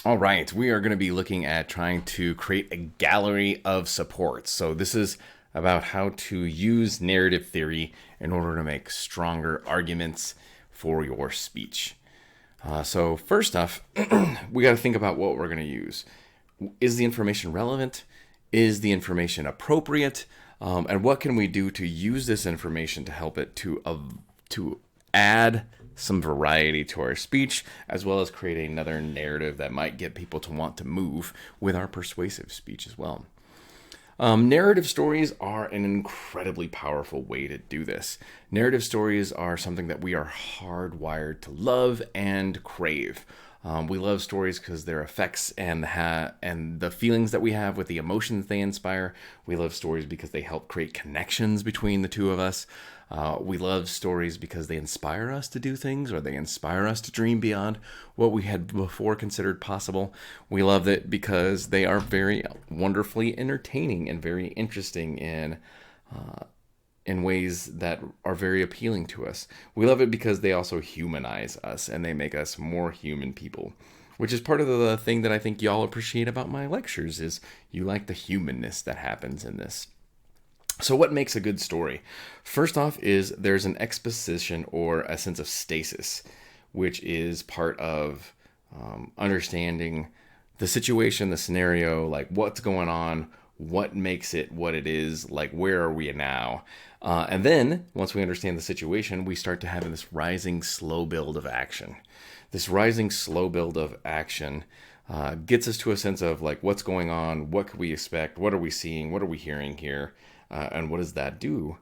All right, we are going to be looking at trying to create a gallery of supports. So this is about how to use narrative theory in order to make stronger arguments for your speech. So first off, we got to think about what we're going to use. Is the information relevant? Is the information appropriate? And what can we do to use this information to help it to add some variety to our speech, as well as create another narrative that might get people to want to move with our persuasive speech as well. Narrative stories are an incredibly powerful way to do this. Narrative stories are something that we are hardwired to love and crave. We love stories because their effects and the feelings that we have with the emotions they inspire. We love stories because they help create connections between the two of us. We love stories because they inspire us to do things, or they inspire us to dream beyond what we had before considered possible. We love it because they are very wonderfully entertaining and very interesting in ways that are very appealing to us. We love it because they also humanize us and they make us more human people, which is part of the thing that I think y'all appreciate about my lectures is you like the humanness that happens in this. So what makes a good story? First off is there's an exposition or a sense of stasis, which is part of understanding the situation, the scenario, like what's going on, what makes it what it is, like where are we now? And then once we understand the situation, we start to have this rising slow build of action. This rising slow build of action gets us to a sense of like what's going on, what could we expect, what are we seeing, what are we hearing here, and what does that do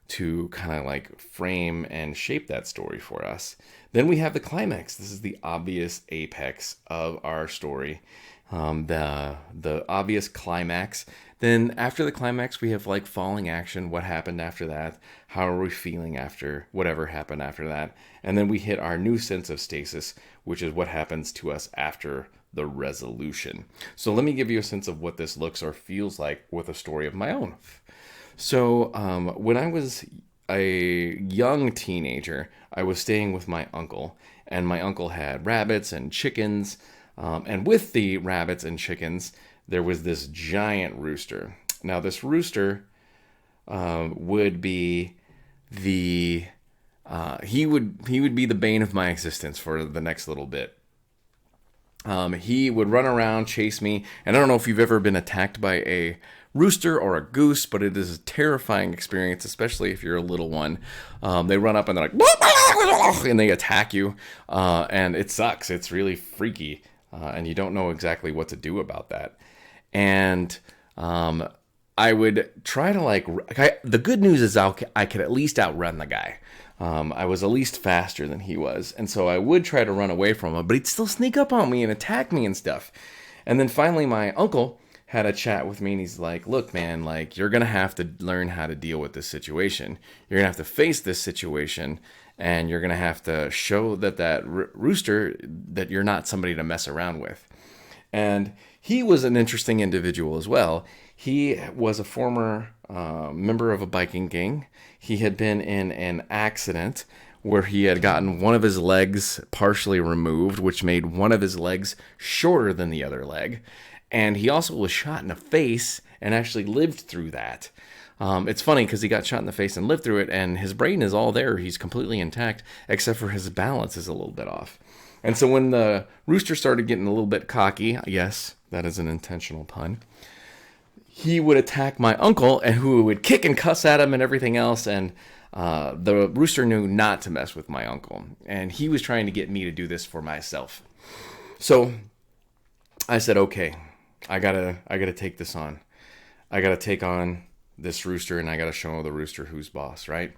to kind of like frame and shape that story for us. Then we have the climax. This is the obvious apex of our story. The obvious climax. Then after the climax, we have like falling action. What happened after that? How are we feeling after whatever happened after that? And then we hit our new sense of stasis, which is what happens to us after the resolution. So let me give you a sense of what this looks or feels like with a story of my own. So when I was a young teenager, I was staying with my uncle, and my uncle had rabbits and chickens. And with the rabbits and chickens, there was this giant rooster. Now, this rooster would be he would be the bane of my existence for the next little bit. He would run around, chase me, and I don't know if you've ever been attacked by a rooster or a goose, but it is a terrifying experience, especially if you're a little one. They run up and they're like, and they attack you, and it sucks. It's really freaky. And you don't know exactly what to do about that. And I would try to the good news is I could at least outrun the guy. I was at least faster than he was. And so I would try to run away from him, but he'd still sneak up on me and attack me and stuff. And then finally my uncle had a chat with me and he's like, look, man, like you're going to have to learn how to deal with this situation. You're going to have to face this situation. And you're going to have to show that rooster that you're not somebody to mess around with. And he was an interesting individual as well. He was a former member of a biking gang. He had been in an accident where he had gotten one of his legs partially removed, which made one of his legs shorter than the other leg. And he also was shot in the face and actually lived through that. It's funny because he got shot in the face and lived through it, and his brain is all there. He's completely intact, except for his balance is a little bit off. And so when the rooster started getting a little bit cocky, yes, that is an intentional pun, he would attack my uncle, and who would kick and cuss at him and everything else. And the rooster knew not to mess with my uncle, and he was trying to get me to do this for myself. So I said, okay, I gotta take this on. I gotta take on this rooster, and I got to show the rooster who's boss, right?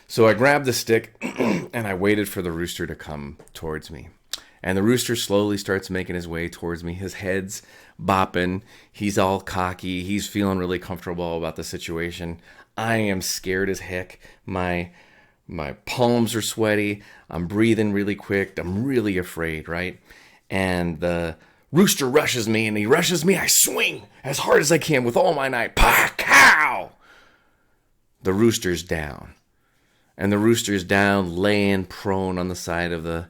So I grabbed the stick and I waited for the rooster to come towards me. And the rooster slowly starts making his way towards me. His head's bopping. He's all cocky. He's feeling really comfortable about the situation. I am scared as heck. My palms are sweaty. I'm breathing really quick. I'm really afraid, right? And the rooster rushes me, and he rushes me. I swing as hard as I can with all my might. Pa-cow! The rooster's down. And the rooster's down, laying prone on the side of the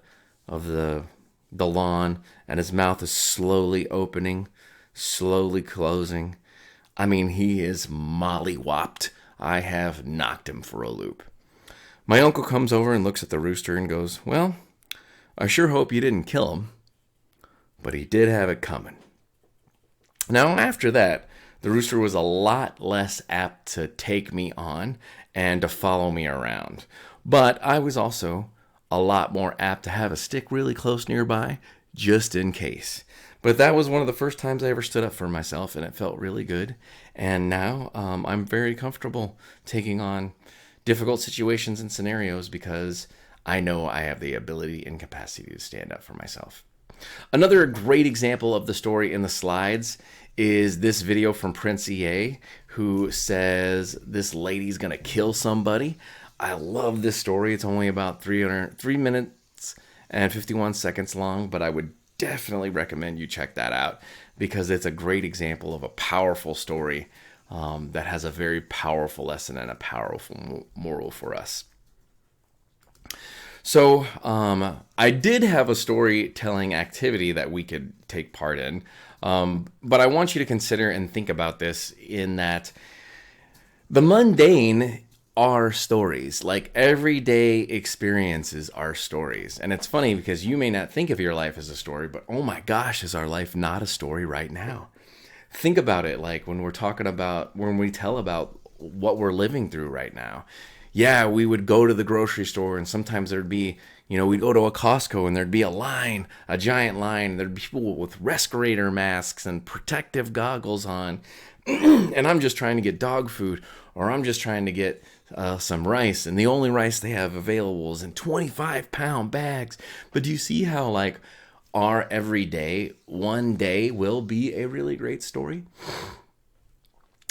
lawn. and his mouth is slowly opening, slowly closing. I mean, he is mollywopped. I have knocked him for a loop. My uncle comes over and looks at the rooster and goes, "Well, I sure hope you didn't kill him, but he did have it coming." Now, after that, the rooster was a lot less apt to take me on and to follow me around. But I was also a lot more apt to have a stick really close nearby, just in case. But that was one of the first times I ever stood up for myself, and it felt really good. And now I'm very comfortable taking on difficult situations and scenarios because I know I have the ability and capacity to stand up for myself. Another great example of the story in the slides is this video from Prince EA, who says this lady's gonna kill somebody. I love this story. It's only about 3 minutes and 51 seconds long, but I would definitely recommend you check that out because it's a great example of a powerful story that has a very powerful lesson and a powerful moral for us. So I did have a storytelling activity that we could take part in, but I want you to consider and think about this in that the mundane are stories. Like everyday experiences are stories. And it's funny because you may not think of your life as a story, but oh my gosh, is our life not a story right now? Think about it like when we tell about what we're living through right now. Yeah, we would go to the grocery store and sometimes there'd be, we'd go to a Costco and there'd be a line, a giant line. There'd be people with respirator masks and protective goggles on. And I'm just trying to get dog food, or I'm just trying to get some rice. And the only rice they have available is in 25-pound bags. But do you see how like our everyday one day will be a really great story?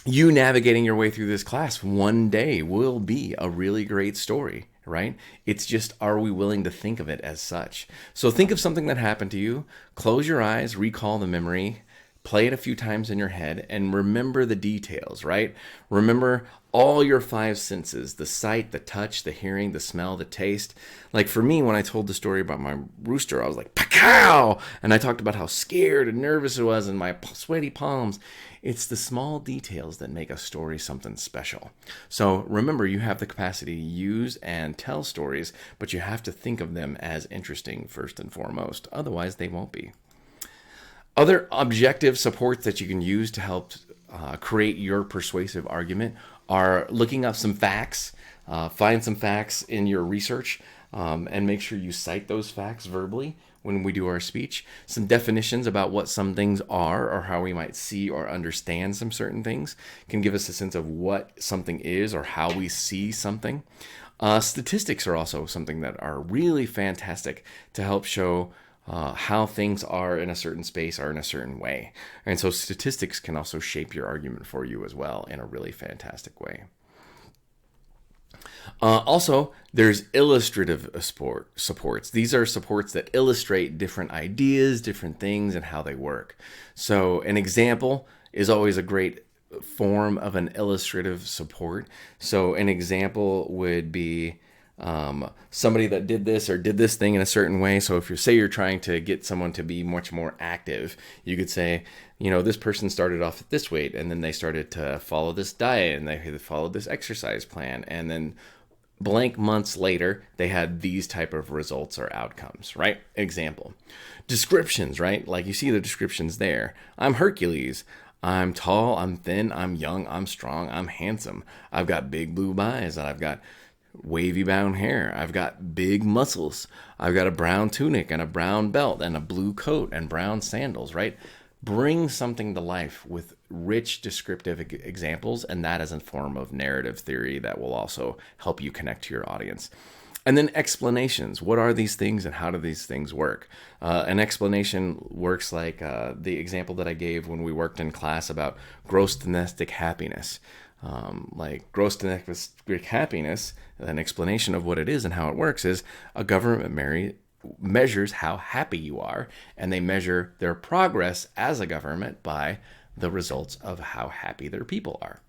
You navigating your way through this class one day will be a really great story, right? It's just, are we willing to think of it as such? So think of something that happened to you, close your eyes, recall the memory, play it a few times in your head, and remember the details, right? Remember all your 5 senses, the sight, the touch, the hearing, the smell, the taste. Like for me, when I told the story about my rooster, I was like, "Pacow!" And I talked about how scared and nervous it was and my sweaty palms. It's the small details that make a story something special. So remember, you have the capacity to use and tell stories, but you have to think of them as interesting first and foremost. Otherwise, they won't be. Other objective supports that you can use to help create your persuasive argument are looking up some facts, find some facts in your research, and make sure you cite those facts verbally when we do our speech. Some definitions about what some things are or how we might see or understand some certain things can give us a sense of what something is or how we see something. Statistics are also something that are really fantastic to help show how things are in a certain space or in a certain way. And so statistics can also shape your argument for you as well in a really fantastic way. Also, there's illustrative supports. These are supports that illustrate different ideas, different things, and how they work. So an example is always a great form of an illustrative support. So an example would be somebody that did this or did this thing in a certain way. So if you're trying to get someone to be much more active, you could say, this person started off at this weight and then they started to follow this diet and they followed this exercise plan. And then blank months later, they had these type of results or outcomes, right? Example. Descriptions, right? Like you see the descriptions there. I'm Hercules. I'm tall, I'm thin, I'm young, I'm strong, I'm handsome. I've got big blue eyes and I've got wavy brown hair. I've got big muscles. I've got a brown tunic and a brown belt and a blue coat and brown sandals, right? Bring something to life with rich descriptive examples, and that is a form of narrative theory that will also help you connect to your audience. And then explanations. What are these things and how do these things work? An explanation works like the example that I gave when we worked in class about gross domestic happiness. Like gross domestic happiness, an explanation of what it is and how it works is a government measures how happy you are, and they measure their progress as a government by the results of how happy their people are.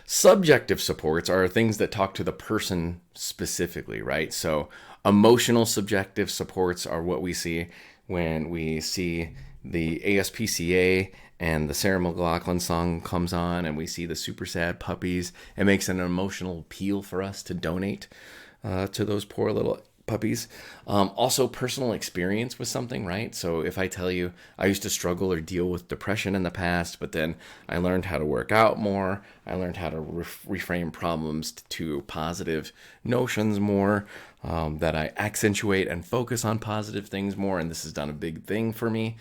Subjective supports are things that talk to the person specifically, right? So emotional subjective supports are what we see when we see the ASPCA and the Sarah McLachlan song comes on and we see the super sad puppies. It makes an emotional appeal for us to donate to those poor little puppies. Also, personal experience with something, right? So if I tell you I used to struggle or deal with depression in the past, but then I learned how to work out more, I learned how to reframe problems to positive notions more, that I accentuate and focus on positive things more, and this has done a big thing for me.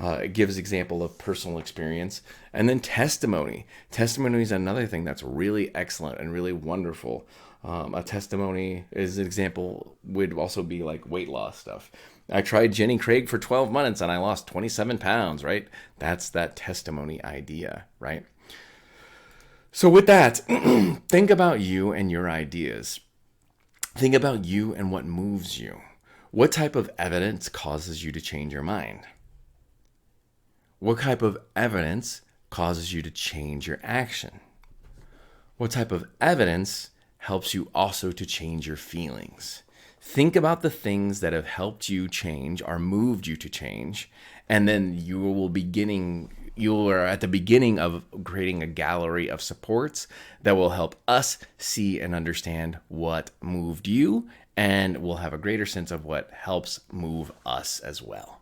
It gives example of personal experience. And then testimony. Testimony is another thing that's really excellent and really wonderful. A testimony is an example would also be like weight loss stuff. I tried Jenny Craig for 12 months and I lost 27 pounds, right? That's that testimony idea, right? So with that, think about you and your ideas. Think about you and what moves you. What type of evidence causes you to change your mind? What type of evidence causes you to change your action? What type of evidence helps you also to change your feelings? Think about the things that have helped you change or moved you to change, and then you are at the beginning of creating a gallery of supports that will help us see and understand what moved you, and we'll have a greater sense of what helps move us as well.